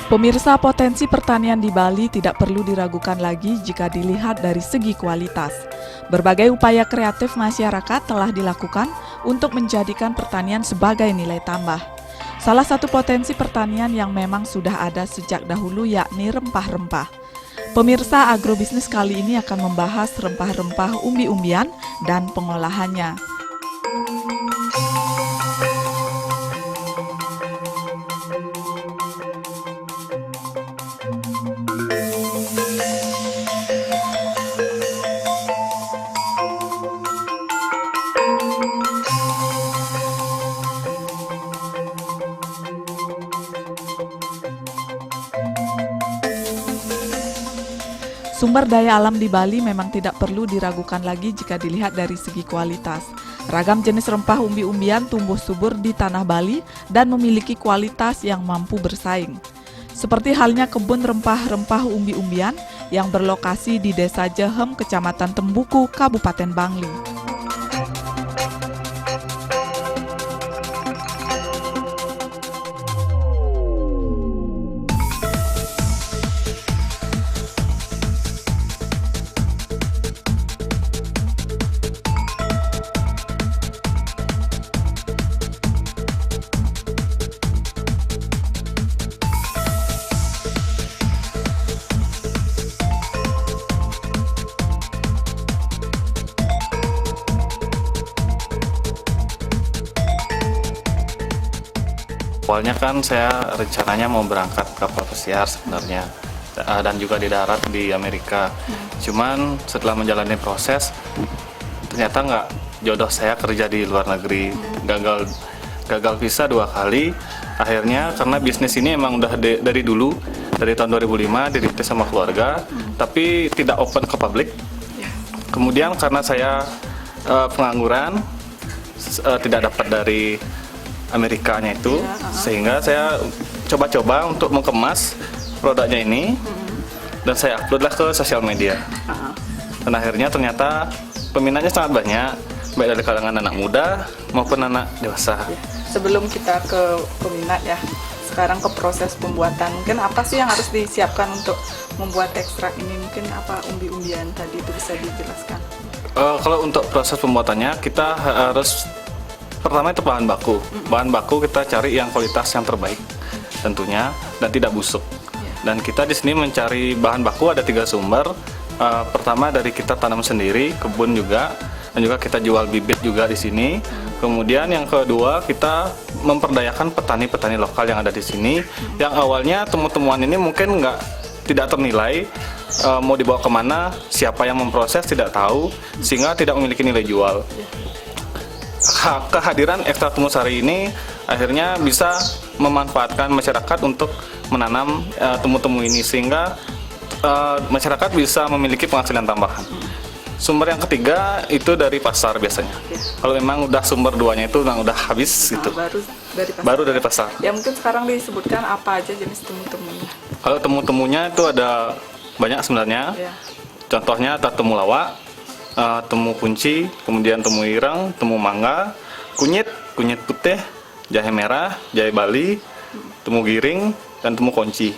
Pemirsa, potensi pertanian di Bali tidak perlu diragukan lagi jika dilihat dari segi kualitas. Berbagai upaya kreatif masyarakat telah dilakukan untuk menjadikan pertanian sebagai nilai tambah. Salah satu potensi pertanian yang memang sudah ada sejak dahulu yakni rempah-rempah. Pemirsa, agrobisnis kali ini akan membahas rempah-rempah umbi-umbian dan pengolahannya. Sumber daya alam di Bali memang tidak perlu diragukan lagi jika dilihat dari segi kualitas. Ragam jenis rempah umbi-umbian tumbuh subur di tanah Bali dan memiliki kualitas yang mampu bersaing. Seperti halnya kebun rempah-rempah umbi-umbian yang berlokasi di Desa Jehem, Kecamatan Tembuku, Kabupaten Bangli. Awalnya kan saya rencananya mau berangkat kapal pesiar sebenarnya dan juga di darat di Amerika. Cuman setelah menjalani proses ternyata nggak jodoh saya kerja di luar negeri. Gagal visa 2 kali. Akhirnya karena bisnis ini emang udah dari dulu, dari tahun 2005 dirintis sama keluarga, tapi tidak open ke publik. Kemudian karena saya pengangguran, tidak dapat dari Amerikanya itu, sehingga saya coba-coba untuk mengemas produknya ini dan saya uploadlah ke sosial media. Dan akhirnya ternyata peminatnya sangat banyak, baik dari kalangan anak muda maupun anak dewasa. Sebelum kita ke peminat ya, sekarang ke proses pembuatan. Mungkin apa sih yang harus disiapkan untuk membuat ekstrak ini? Mungkin apa umbi-umbian tadi itu bisa dijelaskan? Kalau untuk proses pembuatannya kita harus pertama itu bahan baku. Bahan baku kita cari yang kualitas yang terbaik tentunya dan tidak busuk. Dan kita di sini mencari bahan baku ada 3 sumber. Pertama dari kita tanam sendiri, kebun juga, dan juga kita jual bibit juga di sini. Kemudian yang kedua kita memperdayakan petani-petani lokal yang ada di sini. Yang awalnya temu-temuan ini mungkin tidak ternilai, mau dibawa kemana, siapa yang memproses tidak tahu, sehingga tidak memiliki nilai jual. Kehadiran Ekstrak Temu Sari ini akhirnya bisa memanfaatkan masyarakat untuk menanam temu-temu ini sehingga masyarakat bisa memiliki penghasilan tambahan. Sumber yang ketiga itu dari pasar biasanya. Kalau memang udah sumber 2-nya itu udah habis gitu. Baru dari pasar. Ya mungkin sekarang disebutkan apa aja jenis temu-temunya. Kalau temu-temunya itu ada banyak sebenarnya. Contohnya ada temu lawak, temu kunci, kemudian temu ireng, temu mangga, kunyit putih, jahe merah, jahe Bali, temu giring, dan temu kunci.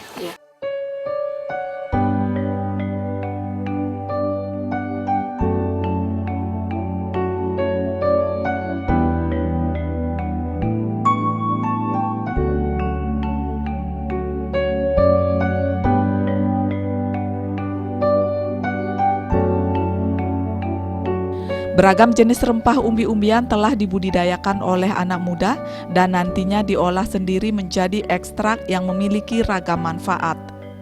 Beragam jenis rempah umbi-umbian telah dibudidayakan oleh anak muda dan nantinya diolah sendiri menjadi ekstrak yang memiliki ragam manfaat.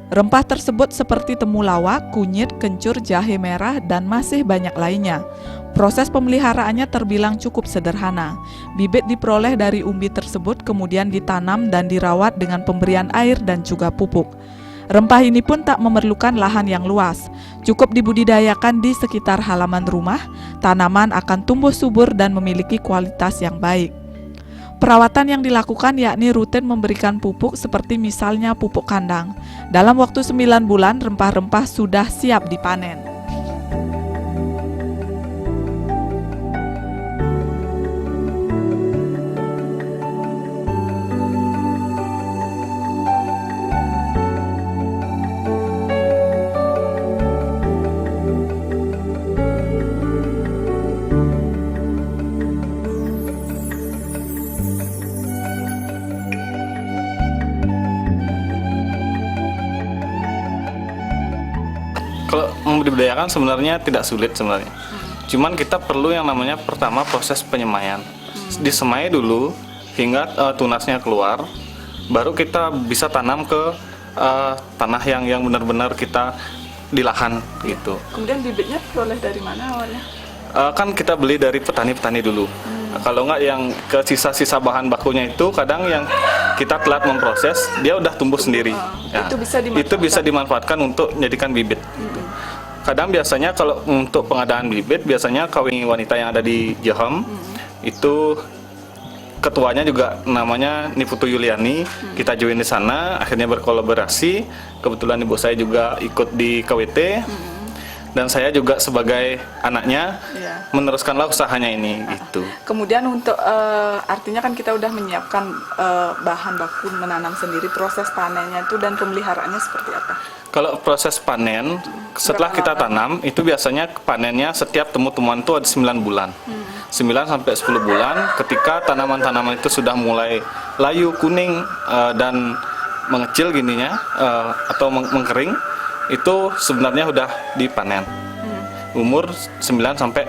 Rempah tersebut seperti temulawak, kunyit, kencur, jahe merah, dan masih banyak lainnya. Proses pemeliharaannya terbilang cukup sederhana. Bibit diperoleh dari umbi tersebut kemudian ditanam dan dirawat dengan pemberian air dan juga pupuk. Rempah ini pun tak memerlukan lahan yang luas. Cukup dibudidayakan di sekitar halaman rumah, tanaman akan tumbuh subur dan memiliki kualitas yang baik. Perawatan yang dilakukan yakni rutin memberikan pupuk seperti misalnya pupuk kandang. Dalam waktu 9 bulan, rempah-rempah sudah siap dipanen. Kalau membudidayakan sebenarnya tidak sulit sebenarnya. Cuman kita perlu yang namanya pertama proses penyemaian. Disemai dulu hingga tunasnya keluar, baru kita bisa tanam ke tanah yang benar-benar kita di lahan gitu. Kemudian bibitnya peroleh dari mana awalnya? Kan kita beli dari petani-petani dulu. Kalau nggak yang ke sisa-sisa bahan bakunya itu kadang yang kita telat memproses dia udah tumbuh sendiri. Ya, itu bisa dimanfaatkan untuk menjadikan bibit. Gitu. Kadang biasanya kalau untuk pengadaan bibit biasanya kawin wanita yang ada di Jehem itu ketuanya juga namanya Niputu Yuliani. Kita join di sana, akhirnya berkolaborasi. Kebetulan ibu saya juga ikut di KWT. Dan saya juga sebagai anaknya meneruskanlah usahanya ini gitu. Kemudian untuk artinya kan kita udah menyiapkan bahan baku menanam sendiri, proses panennya itu dan pemeliharaannya seperti apa? Kalau proses panen setelah kita tanam itu biasanya panennya setiap temu-temuan itu ada 9 bulan. 9 sampai 10 bulan ketika tanaman-tanaman itu sudah mulai layu, kuning dan mengecil gininya atau mengkering, itu sebenarnya sudah dipanen. Umur 9 sampai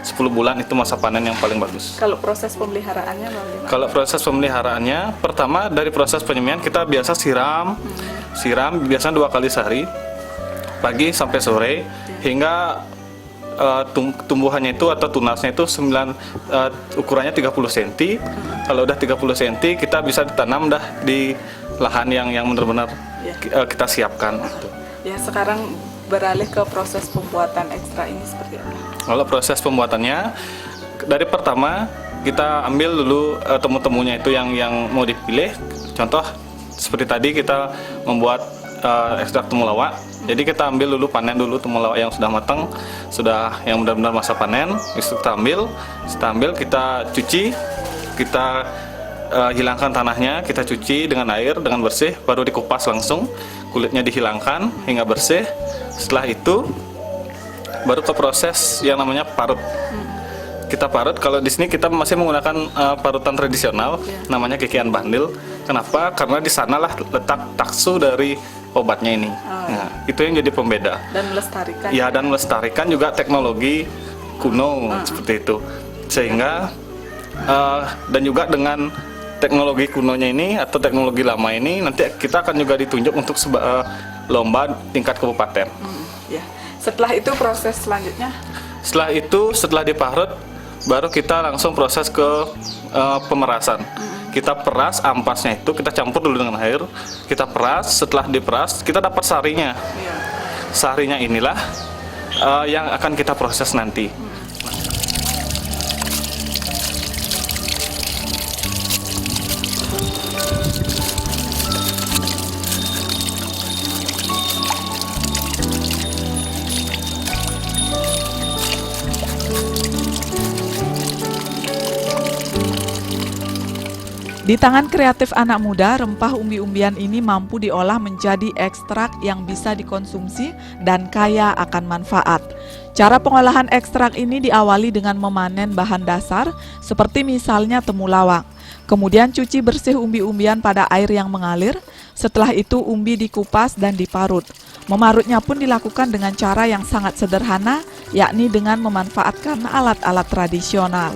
10 bulan itu masa panen yang paling bagus. Kalau proses pemeliharaannya bagaimana? Kalau proses pemeliharaannya, pertama dari proses penyemaian kita biasa siram biasanya 2 kali sehari, pagi sampai sore, hingga tumbuhannya itu atau tunasnya itu ukurannya 30 cm. Kalau udah 30 cm kita bisa ditanam dah di lahan yang benar-benar kita siapkan. Ya, sekarang beralih ke proses pembuatan ekstrak ini seperti apa? Kalau proses pembuatannya dari pertama kita ambil dulu temu-temunya itu yang mau dipilih. Contoh seperti tadi kita membuat ekstrak temulawak. Jadi kita ambil dulu, panen dulu temulawak yang sudah matang, sudah yang benar-benar masa panen. Itu kita ambil, kita cuci, kita hilangkan tanahnya, kita cuci dengan air dengan bersih, baru dikupas langsung, kulitnya dihilangkan hingga bersih. Setelah itu baru ke proses yang namanya parut. Kita parut, kalau di sini kita masih menggunakan parutan tradisional, namanya kikian bandil. Kenapa? Karena di sanalah letak taksu dari obatnya ini. Nah, itu yang jadi pembeda. Dan melestarikan. Ya, dan melestarikan juga teknologi kuno seperti itu. Sehingga dan juga dengan teknologi kunonya ini atau teknologi lama ini nanti kita akan juga ditunjuk untuk lomba tingkat kabupaten. Ya. Setelah itu proses selanjutnya? Setelah diparut, baru kita langsung proses ke pemerasan. Kita peras ampasnya itu, kita campur dulu dengan air, kita peras. Setelah diperas, kita dapat sarinya. Sarinya inilah yang akan kita proses nanti. Di tangan kreatif anak muda, rempah umbi-umbian ini mampu diolah menjadi ekstrak yang bisa dikonsumsi dan kaya akan manfaat. Cara pengolahan ekstrak ini diawali dengan memanen bahan dasar seperti misalnya temulawak. Kemudian cuci bersih umbi-umbian pada air yang mengalir. Setelah itu umbi dikupas dan diparut. Memarutnya pun dilakukan dengan cara yang sangat sederhana, yakni dengan memanfaatkan alat-alat tradisional.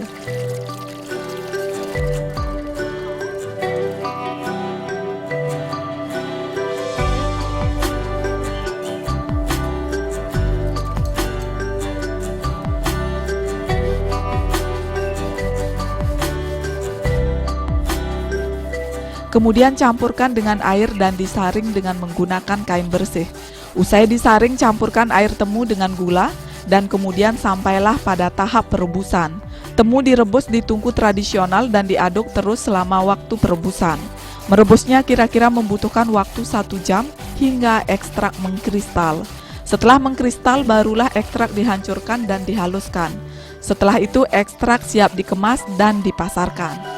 Kemudian campurkan dengan air dan disaring dengan menggunakan kain bersih. Usai disaring, campurkan air temu dengan gula dan kemudian sampailah pada tahap perebusan. Temu direbus di tungku tradisional dan diaduk terus selama waktu perebusan. Merebusnya kira-kira membutuhkan waktu 1 jam hingga ekstrak mengkristal. Setelah mengkristal, barulah ekstrak dihancurkan dan dihaluskan. Setelah itu ekstrak siap dikemas dan dipasarkan.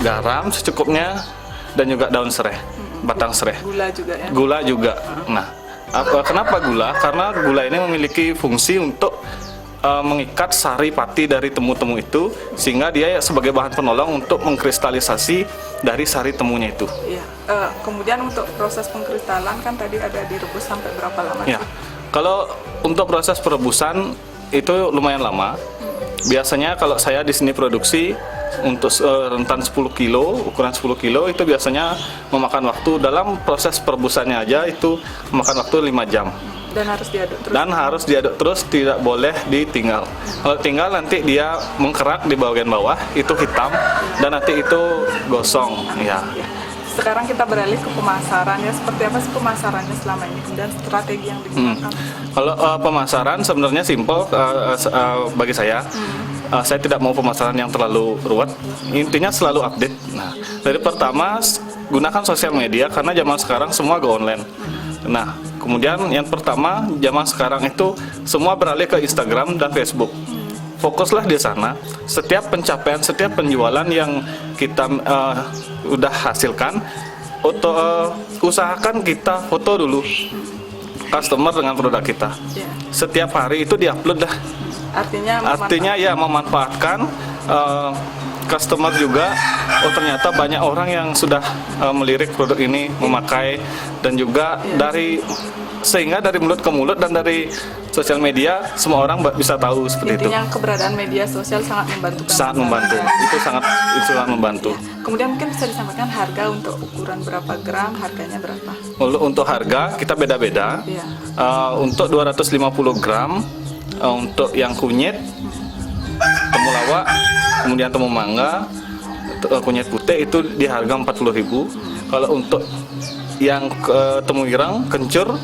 Garam secukupnya, dan juga daun serai, batang serai. Gula juga ya. Gula juga. Nah, kenapa gula? Karena gula ini memiliki fungsi untuk mengikat sari pati dari temu-temu itu, sehingga dia sebagai bahan penolong untuk mengkristalisasi dari sari temunya itu. Iya. Kemudian untuk proses pengkristalan kan tadi ada direbus sampai berapa lama Ya, sih? kalau untuk proses perebusan itu lumayan lama. Biasanya kalau saya di sini produksi untuk rentan 10 kilo, ukuran 10 kilo itu biasanya memakan waktu dalam proses perebusannya aja itu memakan waktu 5 jam. Dan harus diaduk terus. Dan harus diaduk terus, tidak boleh ditinggal. Kalau tinggal nanti dia mengkerak di bagian bawah, itu hitam dan nanti itu gosong. Ya. Sekarang kita beralih ke pemasaran ya. Seperti apa sih pemasarannya selama ini dan strategi yang digunakan? Kalau pemasaran sebenarnya simpel bagi saya. Saya tidak mau pemasaran yang terlalu ruwet. Intinya selalu update. Nah, dari pertama gunakan sosial media karena zaman sekarang semua go online. Nah, kemudian yang pertama zaman sekarang itu semua beralih ke Instagram dan Facebook. Fokuslah di sana. Setiap pencapaian, setiap penjualan yang kita udah hasilkan, usahakan kita foto dulu customer dengan produk kita. Ya. Setiap hari itu diupload dah. Artinya ya memanfaatkan customer juga. Oh ternyata banyak orang yang sudah melirik produk ini, memakai, dan juga sehingga dari mulut ke mulut dan dari sosial media semua orang bisa tahu seperti itu. Intinya keberadaan media sosial sangat membantu. Sangat membantu. Itu sangat membantu. Kemudian mungkin bisa disampaikan harga untuk ukuran berapa gram, harganya berapa? Untuk harga kita beda-beda. Iya. Untuk 250 gram untuk yang kunyit, temulawak, kemudian temu mangga, kunyit putih itu di harga 40.000. Kalau untuk yang temu ireng, kencur,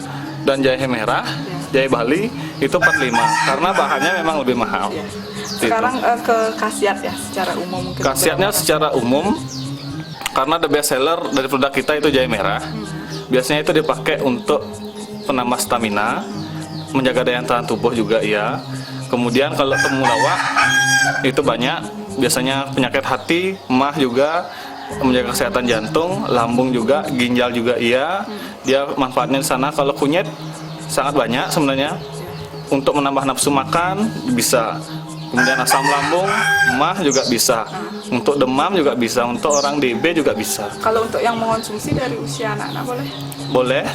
dan jahe merah, jahe Bali itu 45 karena bahannya memang lebih mahal. Ya. Sekarang ke khasiat ya secara umum mungkin. Khasiatnya secara umum karena the best seller dari produk kita itu jahe merah. Biasanya itu dipakai untuk penambah stamina, menjaga daya tahan tubuh juga iya. Kemudian kalau temulawak itu banyak, biasanya penyakit hati, emah juga, menjaga kesehatan jantung, lambung juga, ginjal juga iya. Dia manfaatnya di sana. Kalau kunyit sangat banyak sebenarnya. Untuk menambah nafsu makan bisa. Kemudian asam lambung, emah juga bisa. Untuk demam juga bisa. Untuk orang DB juga bisa. Kalau untuk yang mengonsumsi dari usia anak-anak boleh? Boleh.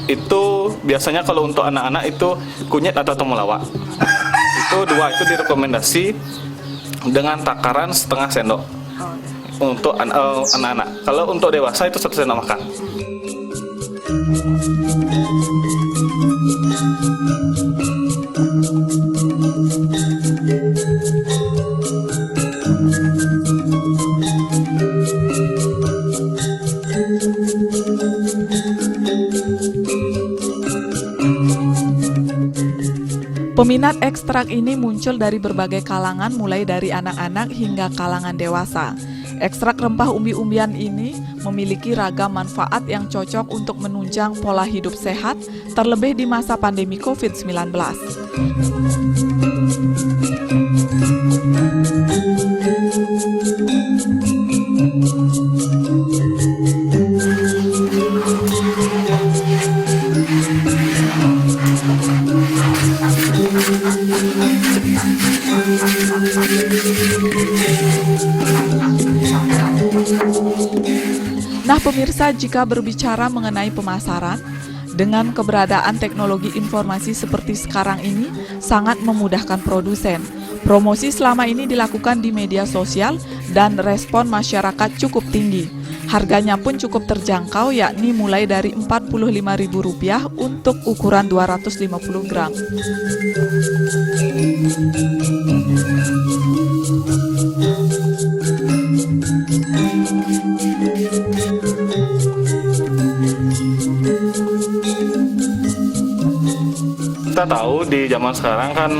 Itu biasanya kalau untuk anak-anak itu kunyit atau temulawak. Itu dua itu direkomendasi dengan takaran setengah sendok. Untuk anak-anak. Kalau untuk dewasa itu 1 sendok makan. Peminat ekstrak ini muncul dari berbagai kalangan mulai dari anak-anak hingga kalangan dewasa. Ekstrak rempah umbi-umbian ini memiliki ragam manfaat yang cocok untuk menunjang pola hidup sehat, terlebih di masa pandemi COVID-19. Nah pemirsa, jika berbicara mengenai pemasaran, dengan keberadaan teknologi informasi seperti sekarang ini sangat memudahkan produsen. Promosi selama ini dilakukan di media sosial dan respon masyarakat cukup tinggi. Harganya pun cukup terjangkau, yakni mulai dari Rp45.000 untuk ukuran 250 gram. Kita tahu di zaman sekarang kan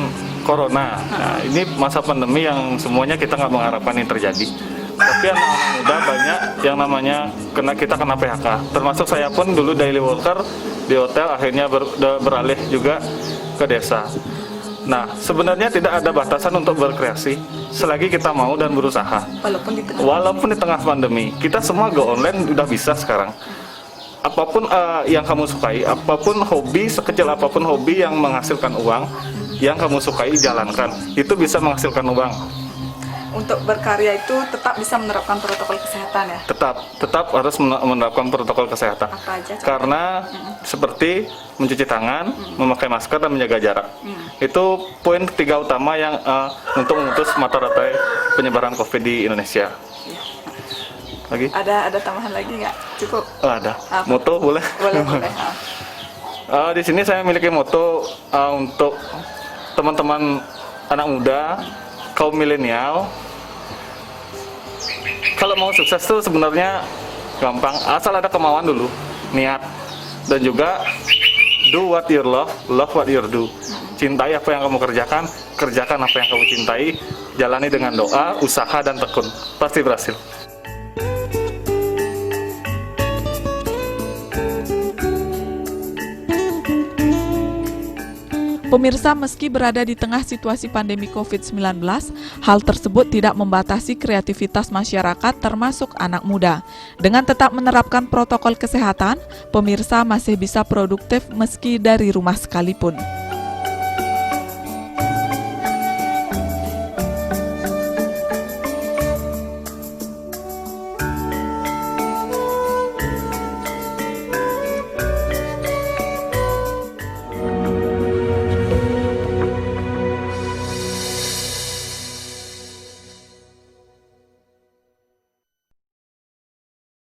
corona. Nah, ini masa pandemi yang semuanya kita nggak mengharapkan ini terjadi. Tapi anak-anak muda banyak yang namanya kita kena PHK. Termasuk saya pun dulu daily worker di hotel, akhirnya beralih juga ke desa. Nah, sebenarnya tidak ada batasan untuk berkreasi selagi kita mau dan berusaha. Walaupun di tengah pandemi, kita semua go online udah bisa sekarang. Apapun yang kamu sukai, apapun hobi, sekecil apapun hobi yang menghasilkan uang, yang kamu sukai jalankan, itu bisa menghasilkan uang. Untuk berkarya itu tetap bisa menerapkan protokol kesehatan ya? Tetap harus menerapkan protokol kesehatan. Apa aja? Karena seperti mencuci tangan, memakai masker dan menjaga jarak. Itu poin 3 utama yang untuk memutus mata rantai penyebaran COVID di Indonesia. Lagi? Ada tambahan lagi nggak? Cukup? Ada. Apa? Moto boleh? Boleh. Di sini saya memiliki moto untuk teman-teman anak muda, kaum milenial. Kalau mau sukses tuh sebenarnya gampang, asal ada kemauan dulu, niat, dan juga do what you love what you do. Cintai apa yang kamu kerjakan, kerjakan apa yang kamu cintai, jalani dengan doa, usaha, dan tekun. Pasti berhasil. Pemirsa, meski berada di tengah situasi pandemi COVID-19, hal tersebut tidak membatasi kreativitas masyarakat termasuk anak muda. Dengan tetap menerapkan protokol kesehatan, pemirsa masih bisa produktif meski dari rumah sekalipun.